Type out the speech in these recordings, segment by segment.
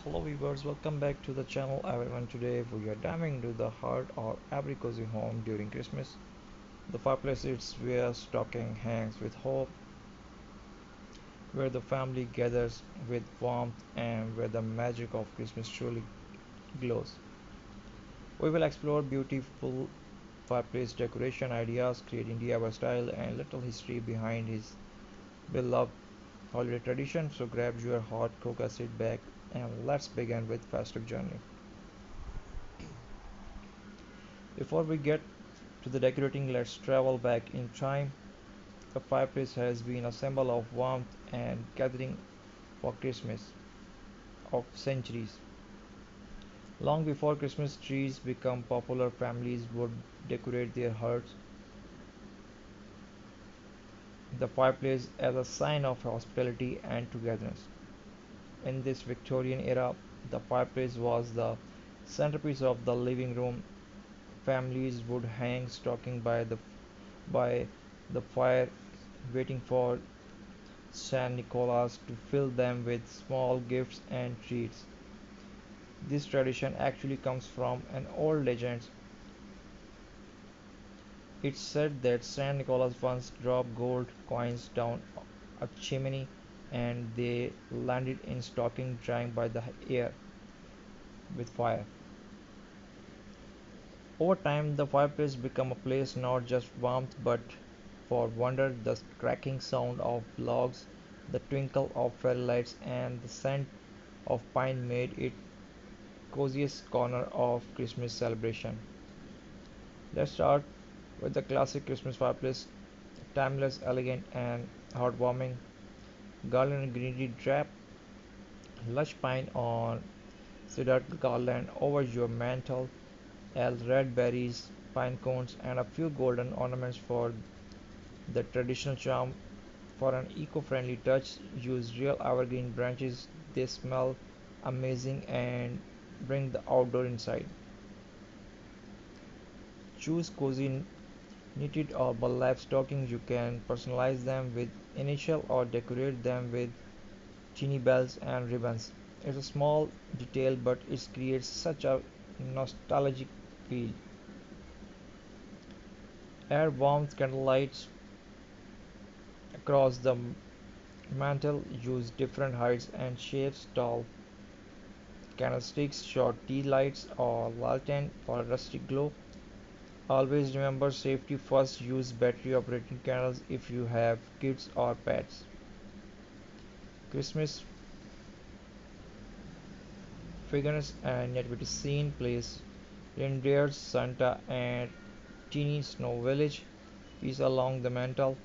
Hello viewers, welcome back to the channel everyone. Today we are diving into the heart of every cozy home during Christmas. The fireplace is where stocking hangs with hope, where the family gathers with warmth, and where the magic of Christmas truly glows. We will explore beautiful fireplace decoration ideas, creating DIY style, and little history behind his beloved holiday tradition. So grab your hot cocoa, sit back, and let's begin with festive journey. Before we get to the decorating, let's travel back in time. The fireplace has been a symbol of warmth and gathering for Christmas of centuries. Long before Christmas trees became popular, families would decorate their hearths, the fireplace as a sign of hospitality and togetherness. In this Victorian era, the fireplace was the centerpiece of the living room. Families would hang stocking by the fire, waiting for San Nicholas to fill them with small gifts and treats. This tradition actually comes from an old legend. It's said that Saint Nicholas once dropped gold coins down a chimney and they landed in stocking drying by the air with fire. Over time, the fireplace became a place not just warmth but for wonder. The cracking sound of logs, the twinkle of fairy lights, and the scent of pine made it coziest corner of Christmas celebration. Let's start with the classic Christmas fireplace, timeless, elegant, and heartwarming. Garland greenery drap, lush pine on cedar garland over your mantel, as red berries, pine cones, and a few golden ornaments for the traditional charm. For an eco-friendly touch, use real evergreen branches. They smell amazing and bring the outdoor inside. Choose cozy knitted or burlap stockings. You can personalize them with initial or decorate them with teeny bells and ribbons. It's a small detail but it creates such a nostalgic feel. Add warmth candlelights across the mantle. Use different heights and shapes, tall candlesticks, short tea lights, or lantern for a rustic glow. Always remember safety first. Use battery operated candles if you have kids or pets. Christmas figures and nativity scene place reindeers, Santa, and teeny snow village piece along the mantle.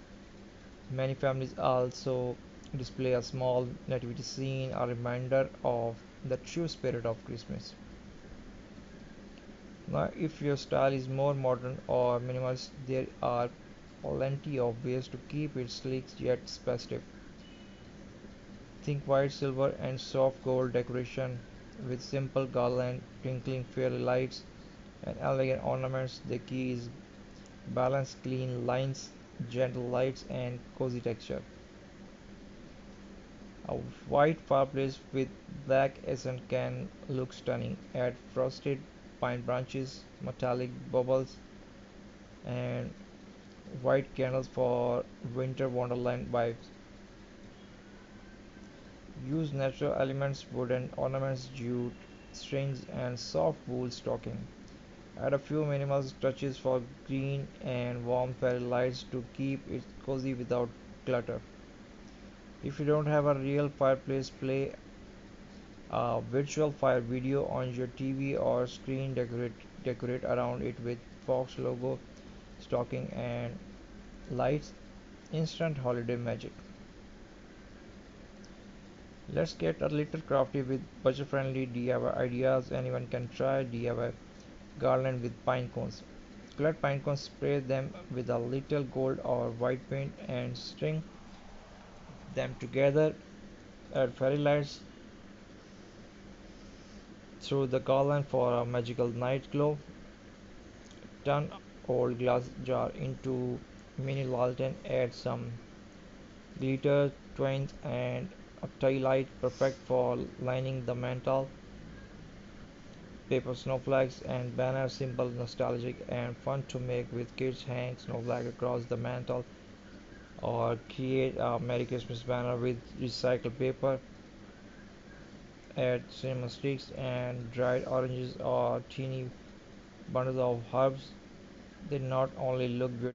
Many families also display a small nativity scene, a reminder of the true spirit of Christmas. Now, if your style is more modern or minimalist, there are plenty of ways to keep it sleek yet festive. Think white, silver, and soft gold decoration with simple garland, twinkling fairy lights, and elegant ornaments. The key is balance, clean lines, gentle lights, and cozy texture. A white fireplace with black accent can look stunning. Add frosted pine branches, metallic bubbles, and white candles for winter wonderland vibes. Use natural elements, wooden ornaments, jute, strings, and soft wool stocking. Add a few minimal touches for green and warm fairy lights to keep it cozy without clutter. If you don't have a real fireplace, play a virtual fire video on your TV or screen. Decorate around it with Fox logo, stocking, and lights. Instant holiday magic. Let's get a little crafty with budget-friendly DIY ideas. Anyone can try DIY garland with pine cones. Collect pine cones, spray them with a little gold or white paint, and string them together. Add fairy lights through the garland for a magical night glow. Turn old glass jar into mini lantern. Add some glitter, twine, and A tail light, perfect for lining the mantle. Paper snowflakes and banners, simple, nostalgic, and fun to make with kids. Hang snowflake across the mantle or create a Merry Christmas banner with recycled paper. Add cinnamon sticks and dried oranges or teeny bundles of herbs. They not only look beautiful